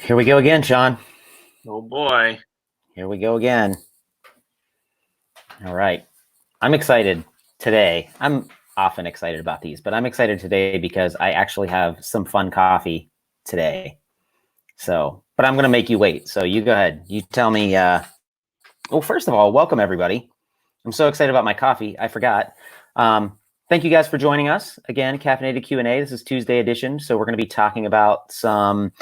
Here we go again, Sean. Oh boy. Here we go again. All right. I'm excited today. I'm often excited about these, but I'm excited today because I actually have some fun coffee today. But I'm going to make you wait. So you go ahead. You tell me. Well, first of all, welcome everybody. I'm so excited about my coffee. I forgot. Thank you guys for joining us again. Caffeinated Q&A. This is Tuesday edition. So we're going to be talking about some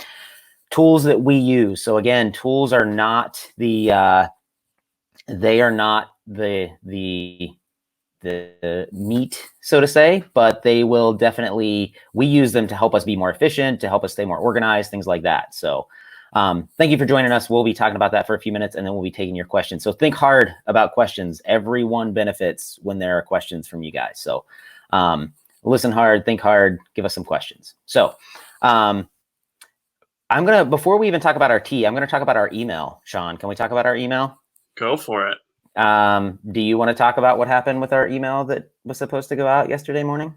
tools that we use. So again, tools are not the meat, so to say, but they will definitely, we use them to help us be more efficient, to help us stay more organized, things like that. So thank you for joining us. We'll be talking about that for a few minutes and then we'll be taking your questions. So think hard about questions. Everyone benefits when there are questions from you guys. So listen hard, think hard, give us some questions. So before we even talk about our tea, I'm going to talk about our email. Sean, can we talk about our email? Go for it. Do you want to talk about what happened with our email that was supposed to go out yesterday morning?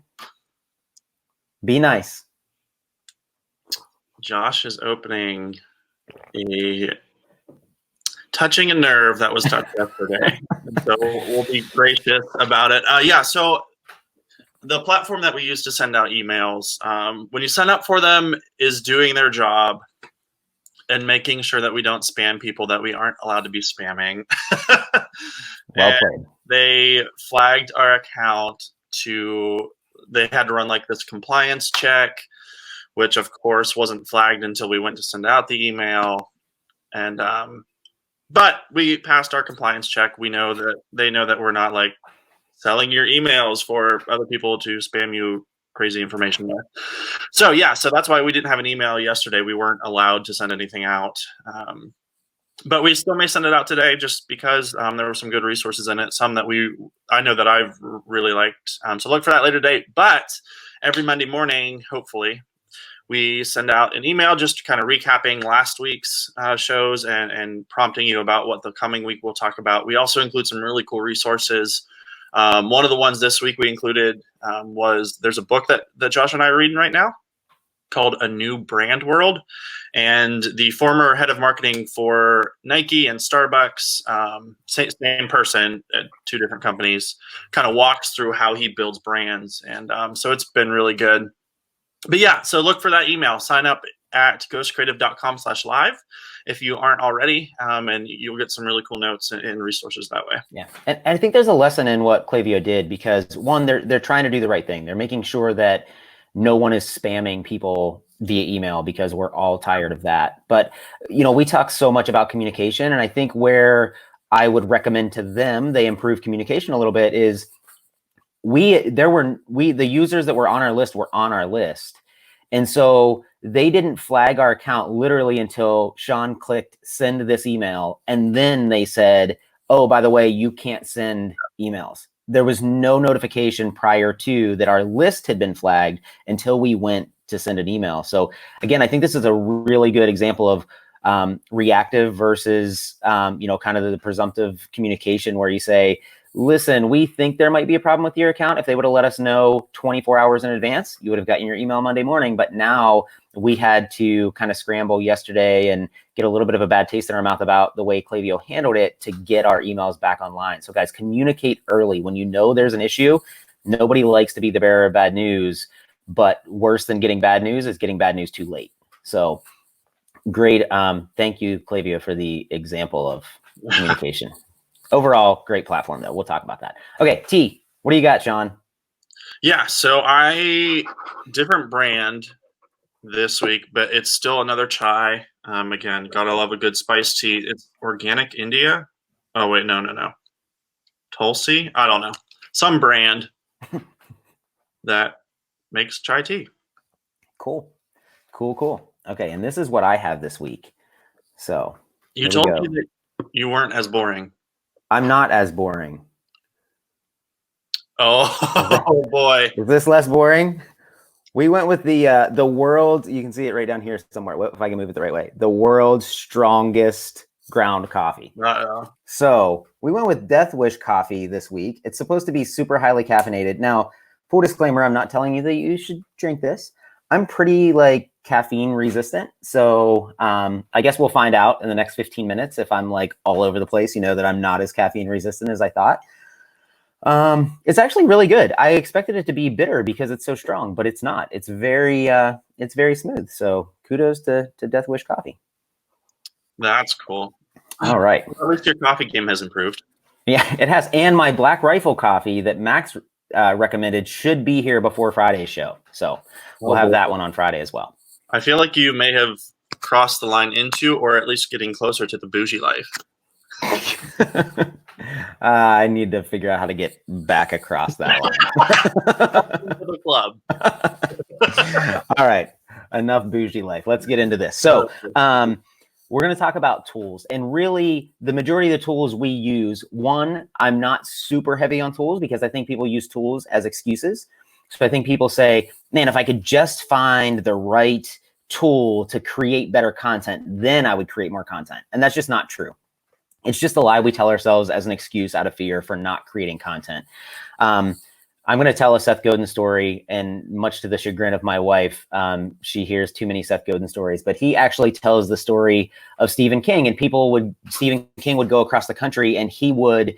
Be nice. Josh is touching a nerve that was touched yesterday. So we'll be gracious about it. So the platform that we use to send out emails, when you sign up for them, is doing their job and making sure that we don't spam people that we aren't allowed to be spamming. Well played. They flagged our account they had to run like this compliance check, which of course wasn't flagged until we went to send out the email. And but we passed our compliance check. We know that they know that we're not like selling your emails for other people to spam you crazy information there. So that's why we didn't have an email yesterday. We weren't allowed to send anything out. But we still may send it out today just because there were some good resources in it. Some that I know that I've really liked. So look for that later date. But every Monday morning, hopefully, we send out an email just kind of recapping last week's shows and prompting you about what the coming week we'll talk about. We also include some really cool resources. One of the ones this week we included there's a book that Josh and I are reading right now called A New Brand World. And the former head of marketing for Nike and Starbucks, same person at two different companies, kind of walks through how he builds brands. And so it's been really good. But so look for that email. Sign up at ghostcreative.com/live if you aren't already, and you'll get some really cool notes and resources that way. Yeah, and I think there's a lesson in what Klaviyo did because one, they're trying to do the right thing. They're making sure that no one is spamming people via email because we're all tired of that. But we talk so much about communication, and I think where I would recommend to them they improve communication a little bit is the users that were on our list were on our list. And so they didn't flag our account literally until Sean clicked send this email. And then they said, oh, by the way, you can't send emails. There was no notification prior to that our list had been flagged until we went to send an email. So again, I think this is a really good example of reactive versus, kind of the presumptive communication where you say, listen, we think there might be a problem with your account. If they would have let us know 24 hours in advance, you would have gotten your email Monday morning. But now we had to kind of scramble yesterday and get a little bit of a bad taste in our mouth about the way Klaviyo handled it to get our emails back online. So guys, communicate early. When you know there's an issue, nobody likes to be the bearer of bad news, but worse than getting bad news is getting bad news too late. So great. Thank you, Klaviyo, for the example of communication. Overall, great platform, though. We'll talk about that. Okay, tea. What do you got, Sean? Yeah, so different brand this week, but it's still another chai. Again, gotta love a good spiced tea. It's Organic India. Oh, wait, no. Tulsi? I don't know. Some brand that makes chai tea. Cool. Okay, and this is what I have this week. So you told me that you weren't as boring. I'm not as boring. Oh boy. Is this less boring? We went with the world, you can see it right down here somewhere, if I can move it the right way, the world's strongest ground coffee. So we went with Death Wish coffee this week. It's supposed to be super highly caffeinated. Now, full disclaimer, I'm not telling you that you should drink this. I'm pretty like caffeine resistant. So I guess we'll find out in the next 15 minutes if I'm like all over the place, that I'm not as caffeine resistant as I thought. It's actually really good. I expected it to be bitter because it's so strong, but it's not. It's very smooth. So kudos to Death Wish Coffee. That's cool. All right. At least your coffee game has improved. Yeah, it has. And my Black Rifle coffee that Max recommended should be here before Friday's show. So we'll have that one on Friday as well. I feel like you may have crossed the line into, or at least getting closer to, the bougie life. I need to figure out how to get back across that line. The club. All right, enough bougie life. Let's get into this. So we're going to talk about tools, and really the majority of the tools we use, one, I'm not super heavy on tools because I think people use tools as excuses. So I think people say, man, if I could just find the right tool to create better content, then I would create more content. And that's just not true. It's just a lie we tell ourselves as an excuse out of fear for not creating content. I'm going to tell a Seth Godin story, and much to the chagrin of my wife, she hears too many Seth Godin stories, but he actually tells the story of Stephen King, and Stephen King would go across the country and he would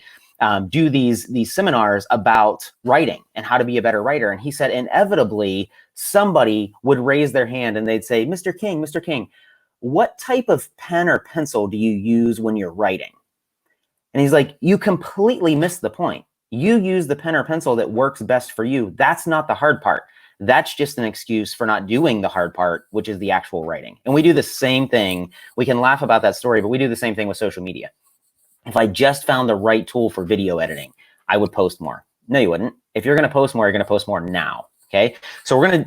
do these seminars about writing and how to be a better writer. And he said, inevitably, somebody would raise their hand and they'd say, Mr. King, what type of pen or pencil do you use when you're writing? And he's like, you completely missed the point. You use the pen or pencil that works best for you. That's not the hard part. That's just an excuse for not doing the hard part, which is the actual writing. And we do the same thing. We can laugh about that story, but we do the same thing with social media. If I just found the right tool for video editing, I would post more. No, you wouldn't. If you're going to post more, you're going to post more now. Okay. So I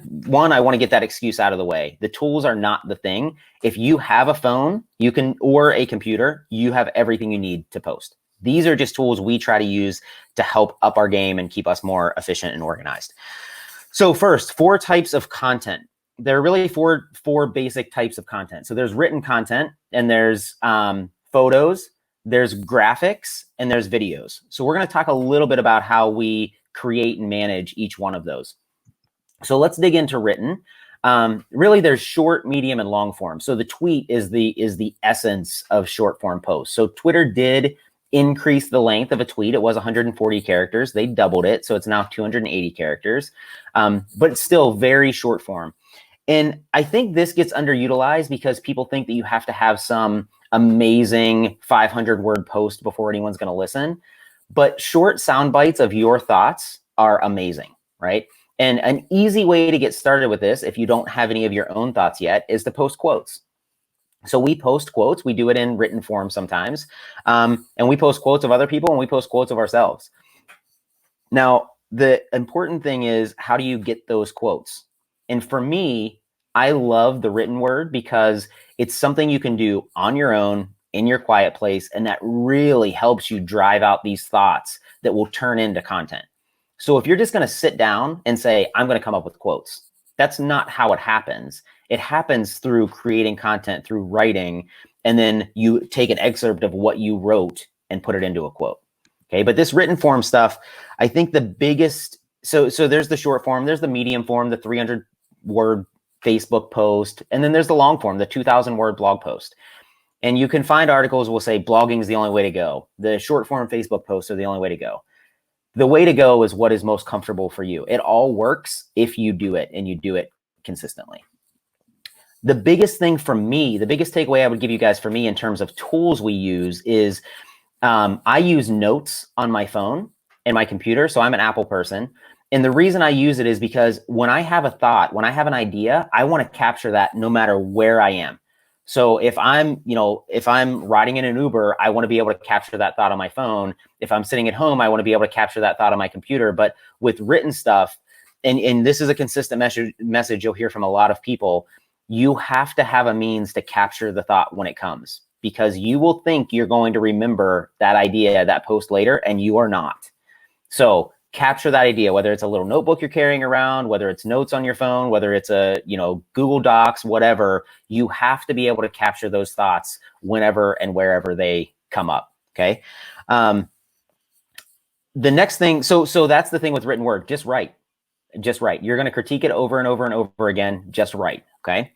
want to get that excuse out of the way. The tools are not the thing. If you have a phone, or a computer, you have everything you need to post. These are just tools we try to use to help up our game and keep us more efficient and organized. So first, 4 types of content. There are really four basic types of content. So there's written content, and there's photos, there's graphics, and there's videos. So we're going to talk a little bit about how we create and manage each one of those. So let's dig into written. Really, there's short, medium, and long form. So the tweet is the essence of short form posts. So Twitter did increase the length of a tweet. It was 140 characters. They doubled it. So it's now 280 characters, but it's still very short form. And I think this gets underutilized because people think that you have to have some amazing 500-word post before anyone's going to listen. But short sound bites of your thoughts are amazing, right? And an easy way to get started with this, if you don't have any of your own thoughts yet, is to post quotes. So we post quotes. We do it in written form sometimes. And we post quotes of other people, and we post quotes of ourselves. Now, the important thing is, how do you get those quotes? And for me, I love the written word because it's something you can do on your own, in your quiet place, and that really helps you drive out these thoughts that will turn into content. So if you're just going to sit down and say, I'm going to come up with quotes, that's not how it happens. It happens through creating content, through writing, and then you take an excerpt of what you wrote and put it into a quote. Okay, but this written form stuff, I think the biggest, so there's the short form, there's the medium form, the 300-word Facebook post, and then there's the long form, the 2,000-word blog post. And you can find articles will say blogging is the only way to go. The short form Facebook posts are the only way to go. The way to go is what is most comfortable for you. It all works if you do it, and you do it consistently. The biggest thing for me, the biggest takeaway I would give you guys for me in terms of tools we use is I use notes on my phone and my computer. So I'm an Apple person. And the reason I use it is because when I have a thought, when I have an idea, I want to capture that no matter where I am. So if I'm riding in an Uber, I want to be able to capture that thought on my phone. If I'm sitting at home, I want to be able to capture that thought on my computer. But with written stuff, and this is a consistent message you'll hear from a lot of people, you have to have a means to capture the thought when it comes, because you will think you're going to remember that idea, that post later, and you are not. So capture that idea, whether it's a little notebook you're carrying around, whether it's notes on your phone, whether it's a, Google Docs, whatever, you have to be able to capture those thoughts whenever and wherever they come up. Okay. The next thing, so that's the thing with written word, just write. just right. You're going to critique it over and over and over again, just right. Okay.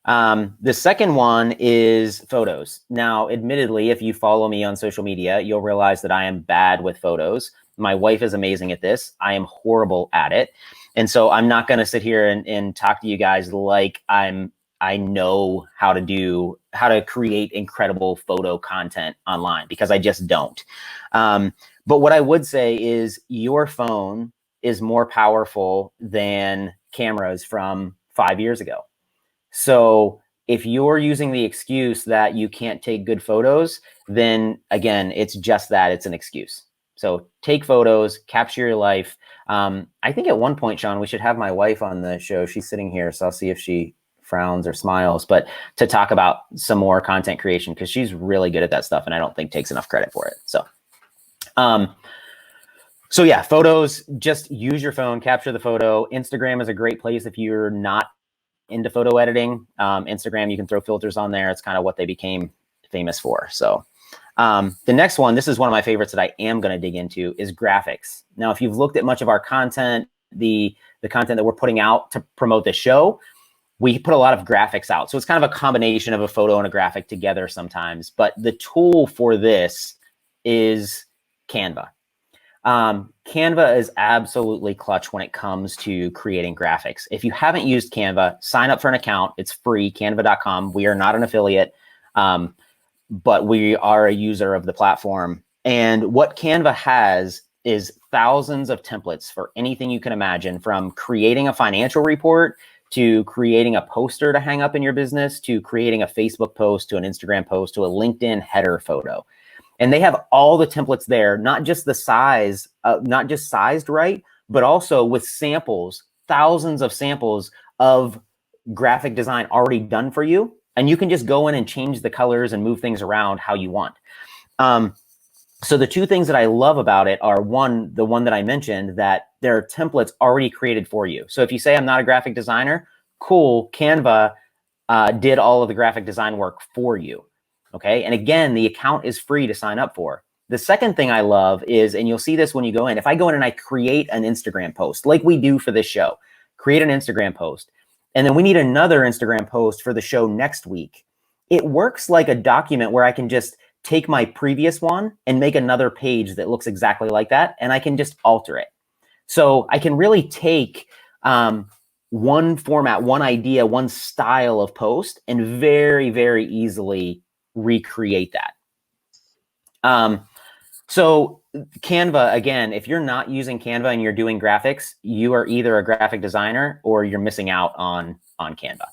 The second one is photos. Now, admittedly, if you follow me on social media, you'll realize that I am bad with photos. My wife is amazing at this. I am horrible at it. And so I'm not going to sit here and talk to you guys like I know how to create incredible photo content online, because I just don't. But what I would say is your phone is more powerful than cameras from 5 years ago. So if you're using the excuse that you can't take good photos, then again, it's just that, it's an excuse. So take photos, capture your life. I think at one point, Sean, we should have my wife on the show. She's sitting here, so I'll see if she frowns or smiles, but to talk about some more content creation, because she's really good at that stuff and I don't think takes enough credit for it. So yeah, photos, just use your phone, capture the photo. Instagram is a great place if you're not into photo editing. Instagram, you can throw filters on there. It's kind of what they became famous for. So the next one, this is one of my favorites that I am going to dig into, is graphics. Now, if you've looked at much of our content, the content that we're putting out to promote the show, we put a lot of graphics out. So it's kind of a combination of a photo and a graphic together sometimes. But the tool for this is Canva. Canva is absolutely clutch when it comes to creating graphics. If you haven't used Canva, sign up for an account. It's free, canva.com. We are not an affiliate, but we are a user of the platform. And what Canva has is thousands of templates for anything you can imagine, from creating a financial report to creating a poster to hang up in your business, to creating a Facebook post, to an Instagram post, to a LinkedIn header photo. And they have all the templates there, not just the size, not just sized right, but also with samples, thousands of samples of graphic design already done for you. And you can just go in and change the colors and move things around how you want. So the two things that I love about it are, one, the one that I mentioned, that there are templates already created for you. So if you say I'm not a graphic designer, cool, Canva did all of the graphic design work for you. Okay. And again, the account is free to sign up for. The second thing I love is, and you'll see this when you go in, if I go in and I create an Instagram post, like we do for this show, create an Instagram post, and then we need another Instagram post for the show next week. It works like a document where I can just take my previous one and make another page that looks exactly like that, and I can just alter it. So I can really take one format, one idea, one style of post, and very, very easily recreate that. So Canva, again, if you're not using Canva and you're doing graphics, you are either a graphic designer or you're missing out on Canva.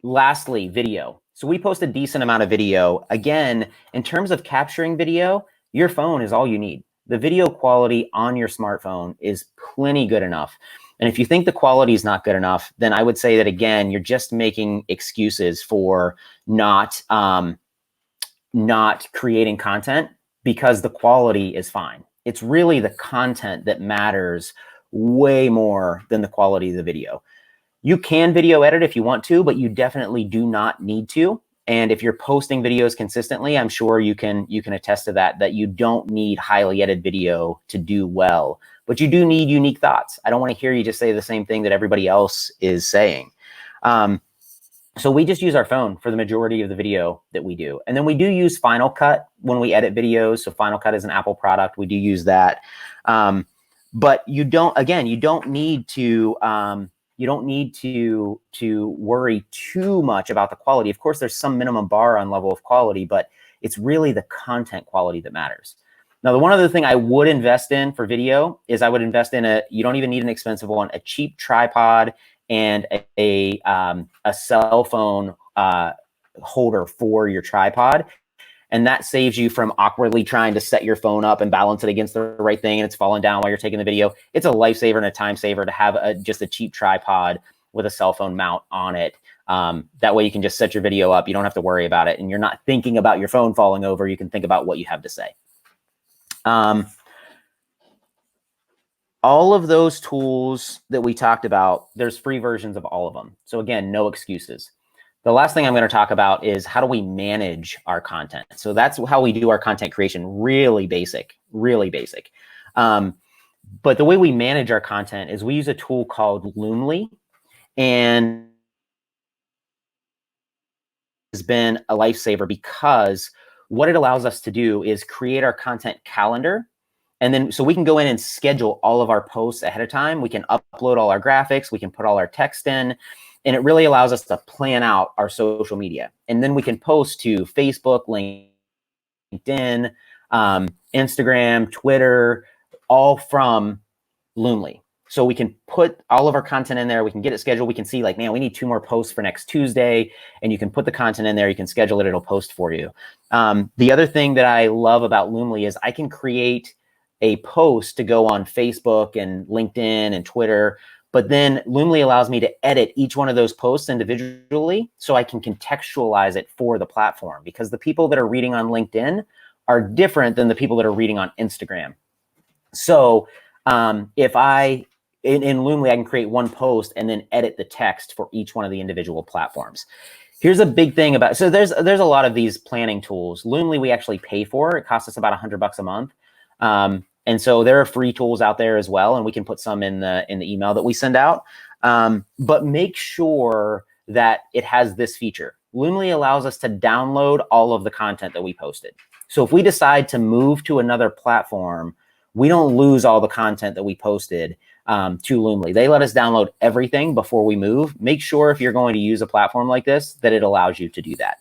Lastly, video. So we post a decent amount of video. Again, in terms of capturing video, your phone is all you need. The video quality on your smartphone is plenty good enough. And if you think the quality is not good enough, then I would say that, again, you're just making excuses for not creating content, because the quality is fine. It's really the content that matters way more than the quality of the video. You can video edit if you want to, but you definitely do not need to. And if you're posting videos consistently, I'm sure you can attest to that you don't need highly edited video to do well, but you do need unique thoughts. I don't want to hear you just say the same thing that everybody else is saying. So we just use our phone for the majority of the video that we do. And then we do use Final Cut when we edit videos. So Final Cut is an Apple product. We do use that. But you don't need to worry too much about the quality. Of course, there's some minimum bar on level of quality, but it's really the content quality that matters. Now, the one other thing I would invest in for video is I would invest in you don't even need an expensive one, a cheap tripod and a cell phone holder for your tripod. And that saves you from awkwardly trying to set your phone up and balance it against the right thing and it's falling down while you're taking the video. It's a lifesaver and a time saver to have just a cheap tripod with a cell phone mount on it. That way you can just set your video up. You don't have to worry about it. And you're not thinking about your phone falling over. You can think about what you have to say. All of those tools that we talked about, there's free versions of all of them. So again, no excuses. The last thing I'm going to talk about is how do we manage our content. So that's how we do our content creation. Really basic, really basic. But the way we manage our content is we use a tool called Loomly, and has been a lifesaver because what it allows us to do is create our content calendar. And then so we can go in and schedule all of our posts ahead of time. We can upload all our graphics, we can put all our text in, and it really allows us to plan out our social media. And then we can post to Facebook, LinkedIn, Instagram, Twitter, all from Loomly. So we can put all of our content in there. We can get it scheduled. We can see like, man, we need 2 more posts for next Tuesday. And you can put the content in there. You can schedule it. It'll post for you. The other thing that I love about Loomly is I can create a post to go on Facebook and LinkedIn and Twitter. But then Loomly allows me to edit each one of those posts individually so I can contextualize it for the platform, because the people that are reading on LinkedIn are different than the people that are reading on Instagram. So if in Loomly, I can create one post and then edit the text for each one of the individual platforms. Here's a big thing about, so there's a lot of these planning tools. Loomly, we actually pay for. It costs us about $100 a month. And so there are free tools out there as well, and we can put some in the email that we send out. But make sure that it has this feature. Loomly allows us to download all of the content that we posted. So if we decide to move to another platform, we don't lose all the content that we posted to Loomly. They let us download everything before we move. Make sure if you're going to use a platform like this, that it allows you to do that.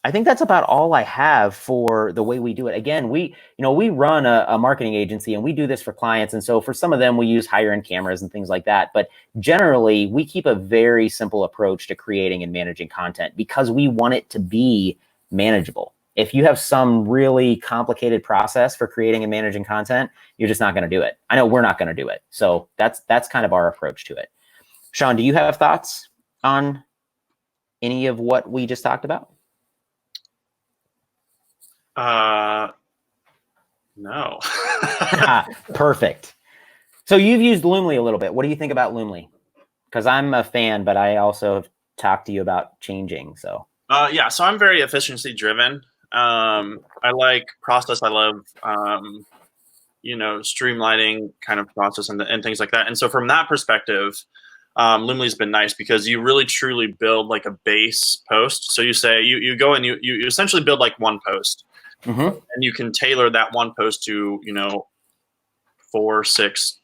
I think that's about all I have for the way we do it. Again, we run a marketing agency and we do this for clients. And so for some of them, we use higher end cameras and things like that. But generally, we keep a very simple approach to creating and managing content because we want it to be manageable. If you have some really complicated process for creating and managing content, you're just not going to do it. I know we're not going to do it. So that's kind of our approach to it. Sean, do you have thoughts on any of what we just talked about? No. Perfect. So you've used Loomly a little bit. What do you think about Loomly? Because I'm a fan, but I also have talked to you about changing. So yeah, so I'm very efficiency driven. I like process. I love streamlining kind of process and things like that. And so from that perspective, Loomly's been nice because you really truly build like a base post. So you say you go and you essentially build like one post. Mm-hmm. And you can tailor that one post to 4, 6,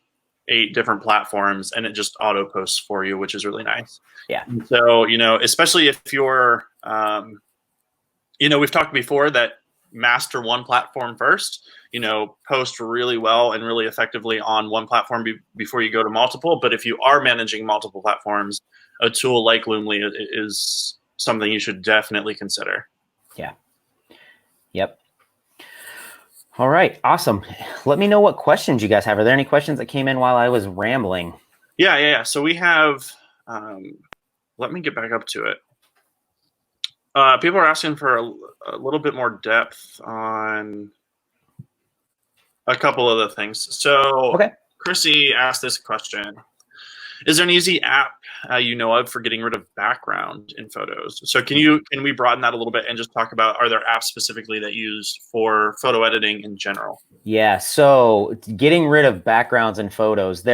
8 different platforms, and it just auto posts for you, which is really nice. Yeah. And so especially if you're we've talked before that master one platform first, post really well and really effectively on one platform before you go to multiple. But if you are managing multiple platforms, a tool like Loomly is something you should definitely consider. Yeah. Yep. All right. Awesome. Let me know what questions you guys have. Are there any questions that came in while I was rambling? Yeah. So we have, let me get back up to it. People are asking for a little bit more depth on a couple other things. So okay. Chrissy asked this question. Is there an easy app of for getting rid of background in photos? So can we broaden that a little bit and just talk about, are there apps specifically that use for photo editing in general? Yeah. So getting rid of backgrounds in photos,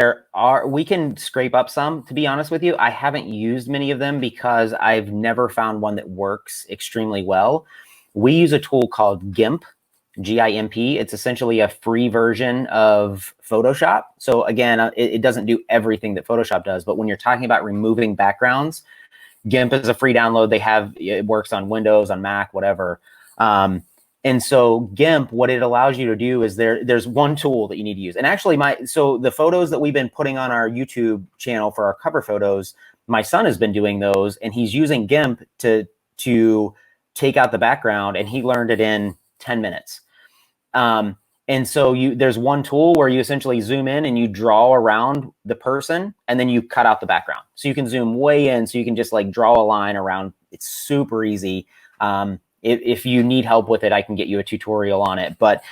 we can scrape up some, to be honest with you. I haven't used many of them because I've never found one that works extremely well. We use a tool called GIMP. GIMP. It's essentially a free version of Photoshop. So again, it doesn't do everything that Photoshop does, but when you're talking about removing backgrounds, GIMP is a free download. It works on Windows, on Mac, whatever. And so GIMP, what it allows you to do is there's one tool that you need to use. And actually so the photos that we've been putting on our YouTube channel for our cover photos, my son has been doing those and he's using GIMP to take out the background, and he learned it in 10 minutes. And so there's one tool where you essentially zoom in and you draw around the person and then you cut out the background. So you can zoom way in, so you can just like draw a line around. It's super easy. If you need help with it, I can get you a tutorial on it, but,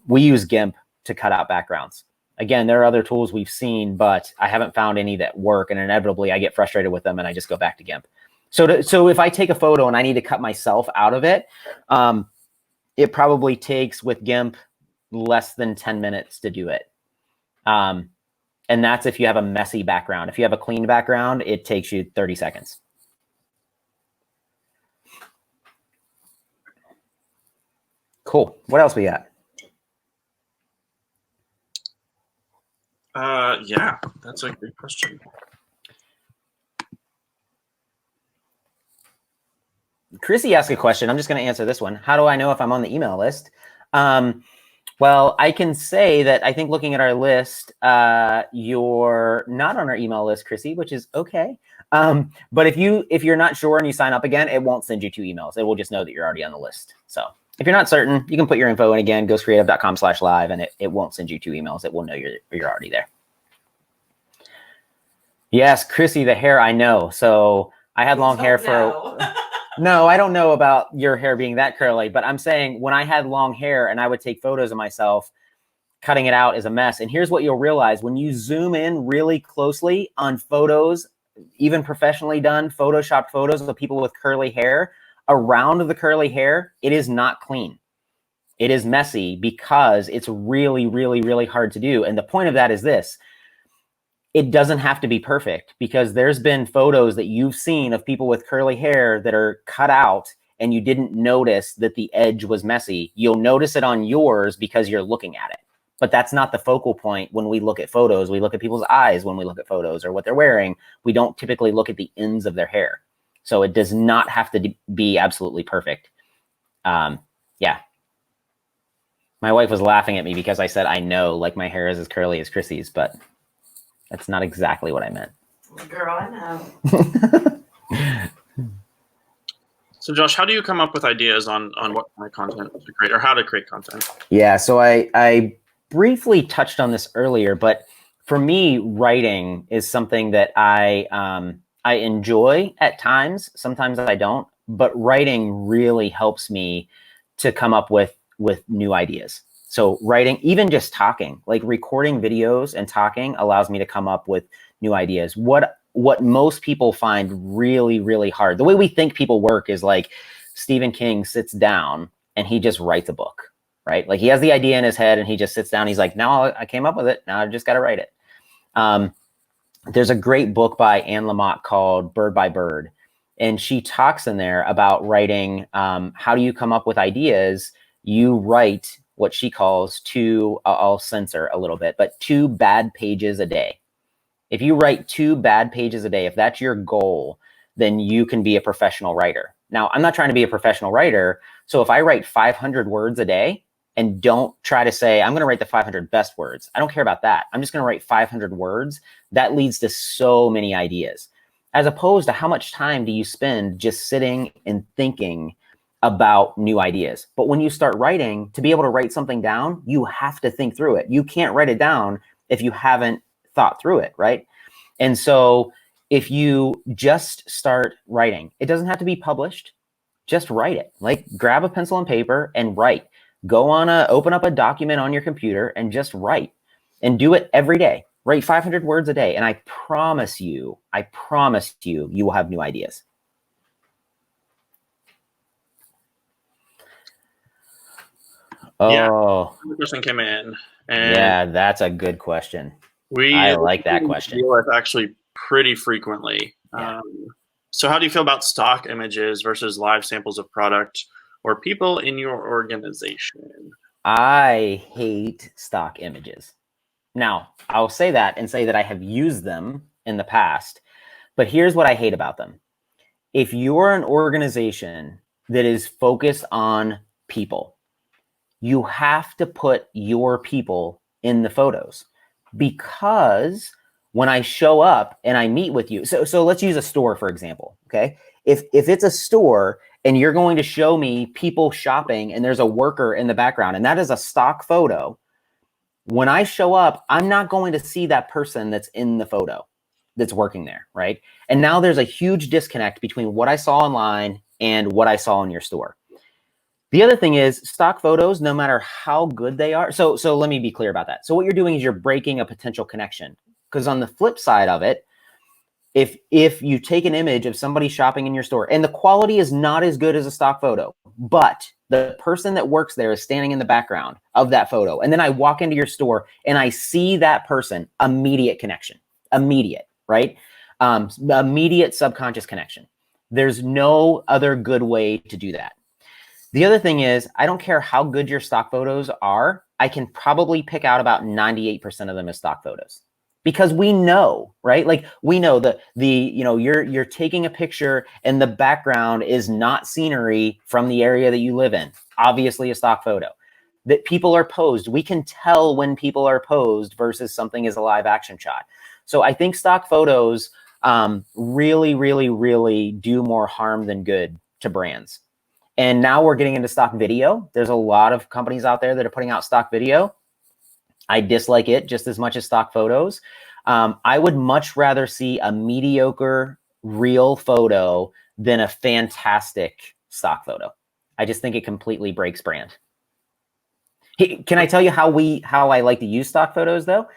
we use GIMP to cut out backgrounds. Again, there are other tools we've seen, but I haven't found any that work, and inevitably I get frustrated with them and I just go back to GIMP. So if I take a photo and I need to cut myself out of it, it probably takes with GIMP less than 10 minutes to do it. And that's if you have a messy background. If you have a clean background, it takes you 30 seconds. Cool. What else we got? Yeah, that's a good question. Chrissy asked a question. I'm just going to answer this one. How do I know if I'm on the email list? Well, I can say that I think looking at our list, you're not on our email list, Chrissy, which is okay. But if you're not sure and you sign up again, it won't send you 2 emails. It will just know that you're already on the list. So if you're not certain, you can put your info in again, ghostcreative.com/live, and it won't send you 2 emails. It will know you're already there. Yes, Chrissy, the hair, I know. So I had long hair for... No, I don't know about your hair being that curly, but I'm saying when I had long hair and I would take photos of myself, cutting it out is a mess. And here's what you'll realize. When you zoom in really closely on photos, even professionally done, photoshopped photos of people with curly hair, around the curly hair, it is not clean. It is messy because it's really, really, really hard to do. And the point of that is this. It doesn't have to be perfect, because there's been photos that you've seen of people with curly hair that are cut out and you didn't notice that the edge was messy. You'll notice it on yours because you're looking at it. But that's not the focal point when we look at photos. We look at people's eyes when we look at photos, or what they're wearing. We don't typically look at the ends of their hair. So it does not have to be absolutely perfect. Yeah. My wife was laughing at me because I said, I know, like my hair is as curly as Chrissy's, but that's not exactly what I meant. Girl, I know. So Josh, how do you come up with ideas on what kind of content to create, or how to create content? Yeah, so I briefly touched on this earlier, but for me, writing is something that I enjoy at times. Sometimes I don't, but writing really helps me to come up with new ideas. So writing, even just talking, like recording videos and talking, allows me to come up with new ideas. What most people find really, really hard, the way we think people work, is like Stephen King sits down and he just writes a book, right? Like he has the idea in his head and he just sits down. He's like, now I came up with it. Now I've just got to write it. There's a great book by Anne Lamott called Bird by Bird. And she talks in there about writing. How do you come up with ideas? You write what she calls I'll censor a little bit, but 2 bad pages a day. If you write 2 bad pages a day, if that's your goal, then you can be a professional writer. Now, I'm not trying to be a professional writer. So if I write 500 words a day and don't try to say, I'm going to write the 500 best words, I don't care about that. I'm just going to write 500 words. That leads to so many ideas, as opposed to how much time do you spend just sitting and thinking about new ideas. But when you start writing, to be able to write something down, you have to think through it. You can't write it down if you haven't thought through it, right? And so if you just start writing, it doesn't have to be published. Just write it. Like grab a pencil and paper and write. Open up a document on your computer and just write, and do it every day. Write 500 words a day. And I promise you, you will have new ideas. Yeah, Oh, the question came in, and yeah, that's a good question. I like that question. Deal with actually pretty frequently. Yeah. So how do you feel about stock images versus live samples of product or people in your organization? I hate stock images. Now, I'll say that and say that I have used them in the past, but here's what I hate about them. If you're an organization that is focused on people, you have to put your people in the photos, because when I show up and I meet with you, so let's use a store, for example, okay? If it's a store and you're going to show me people shopping and there's a worker in the background and that is a stock photo, when I show up, I'm not going to see that person that's in the photo that's working there, right? And now there's a huge disconnect between what I saw online and what I saw in your store. The other thing is stock photos, no matter how good they are. So let me be clear about that. So what you're doing is you're breaking a potential connection, because on the flip side of it, if you take an image of somebody shopping in your store and the quality is not as good as a stock photo, but The person that works there is standing in the background of that photo. And then I walk into your store and I see that person, immediate connection, immediate, right? Immediate subconscious connection. There's no other good way to do that. The other thing is, I don't care how good your stock photos are, I can probably pick out about 98% of them as stock photos. Because we know, right? Like we know you're taking a picture and the background is not scenery from the area that you live in. Obviously a stock photo. That people are posed. We can tell when people are posed versus something is a live action shot. So I think stock photos really, really, really do more harm than good to brands. And now we're getting into stock video. There's a lot of companies out there that are putting out stock video. I dislike it just as much as stock photos. I would much rather see a mediocre real photo than a fantastic stock photo. I just think it completely breaks brand. Hey, can I tell you how I like to use stock photos though?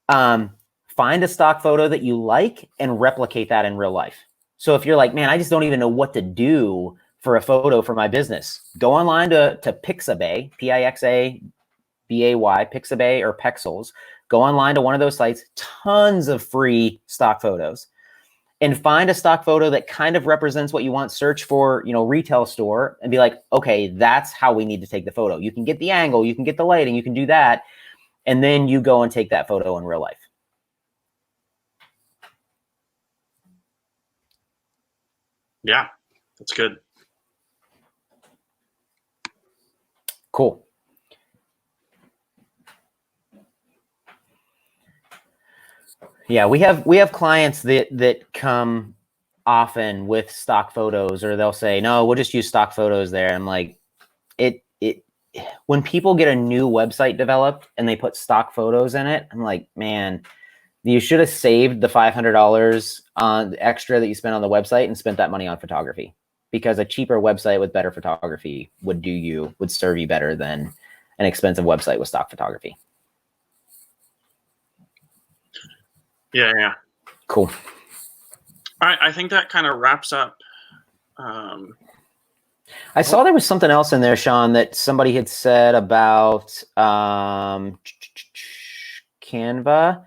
Find a stock photo that you like and replicate that in real life. So if you're like, man, I just don't even know what to do for a photo for my business, go online to Pixabay, Pixabay, Pixabay or Pexels. Go online to one of those sites, tons of free stock photos, and find a stock photo that kind of represents what you want. Search for, retail store and be like, okay, that's how we need to take the photo. You can get the angle, you can get the lighting, you can do that. And then you go and take that photo in real life. Yeah, that's good. Cool. Yeah, we have clients that come often with stock photos, or they'll say, no, we'll just use stock photos there. I'm like, when people get a new website developed and they put stock photos in it, I'm like, man, you should have saved the $500 on the extra that you spent on the website and spent that money on photography, because a cheaper website with better photography would serve you better than an expensive website with stock photography. Yeah. Cool. All right, I think that kind of wraps up. I saw there was something else in there, Sean, that somebody had said about Canva,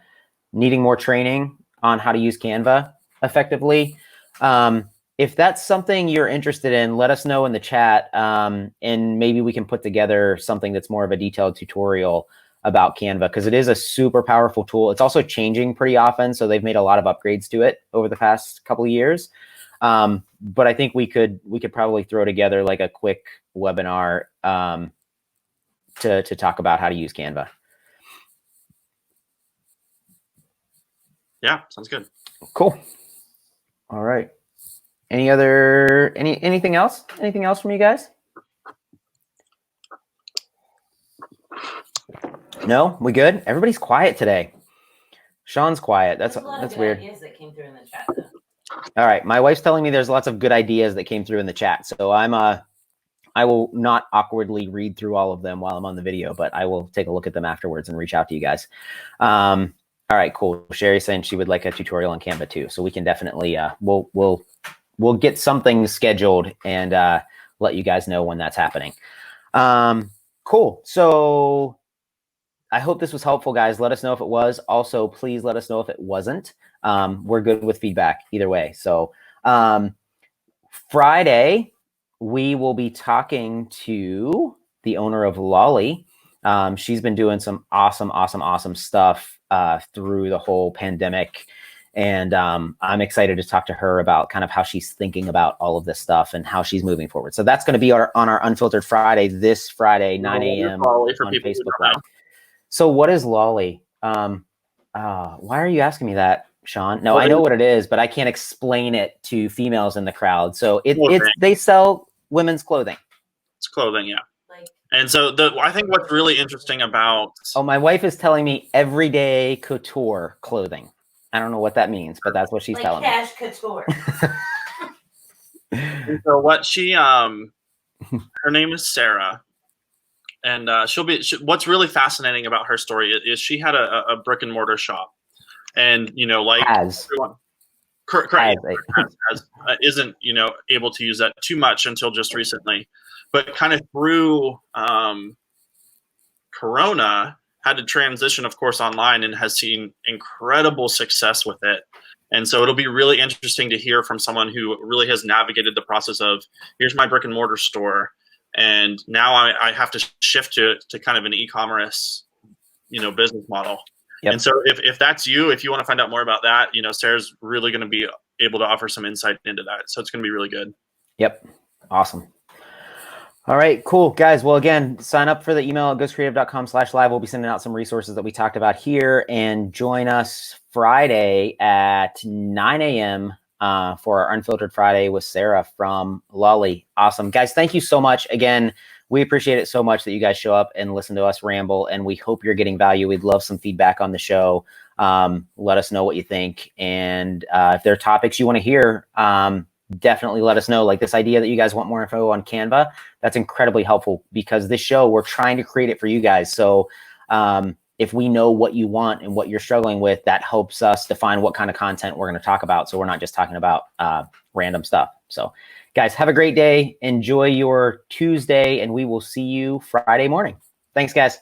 needing more training on how to use Canva effectively. If that's something you're interested in, let us know in the chat, and maybe we can put together something that's more of a detailed tutorial about Canva, because it is a super powerful tool. It's also changing pretty often, so they've made a lot of upgrades to it over the past couple of years. But I think we could probably throw together like a quick webinar to talk about how to use Canva. Yeah, sounds good. Cool. All right. Anything else? Anything else from you guys? No, we good? Everybody's quiet today. Sean's quiet. That's weird. Ideas that came through in the chat, though. All right. My wife's telling me there's lots of good ideas that came through in the chat. So I will not awkwardly read through all of them while I'm on the video, but I will take a look at them afterwards and reach out to you guys. All right, cool. Sherry's saying she would like a tutorial on Canva too. So we can definitely, we'll get something scheduled and let you guys know when that's happening. Cool. So I hope this was helpful, guys. Let us know if it was. Also, please let us know if it wasn't. We're good with feedback either way. So Friday, we will be talking to the owner of Lolly. She's been doing some awesome stuff through the whole pandemic. And I'm excited to talk to her about kind of how she's thinking about all of this stuff and how she's moving forward. So that's going to be on our Unfiltered Friday, this Friday, 9 a.m. on Facebook Live. So what is Lolly? Why are you asking me that, Sean? No, I know what it is, but I can't explain it to females in the crowd. So they sell women's clothing. It's clothing, yeah. And so I think what's really interesting about... Oh, my wife is telling me everyday couture clothing. I don't know what that means, but that's what she's telling me. Cash couture. So what her name is Sarah. And what's really fascinating about her story is she had a brick and mortar shop, and everyone, correct, isn't able to use that too much until just recently, but kind of through Corona, had to transition, of course, online and has seen incredible success with it. And so it'll be really interesting to hear from someone who really has navigated the process of, here's my brick and mortar store, and now I have to shift to kind of an e-commerce, business model. Yep. And so if that's you, if you want to find out more about that, Sarah's really going to be able to offer some insight into that. So it's going to be really good. Yep. Awesome. All right, cool, guys. Well, again, sign up for the email at ghostcreative.com/live. We'll be sending out some resources that we talked about here, and join us Friday at 9 a.m. For our Unfiltered Friday with Sarah from Lolly. Awesome, guys. Thank you so much. Again, we appreciate it so much that you guys show up and listen to us ramble, and we hope you're getting value. We'd love some feedback on the show. Let us know what you think, and if there are topics you want to hear, definitely let us know. Like this idea that you guys want more info on Canva, that's incredibly helpful, because this show, we're trying to create it for you guys. So if we know what you want and what you're struggling with, that helps us define what kind of content we're going to talk about. So we're not just talking about random stuff. So guys, have a great day. Enjoy your Tuesday, and we will see you Friday morning. Thanks, guys.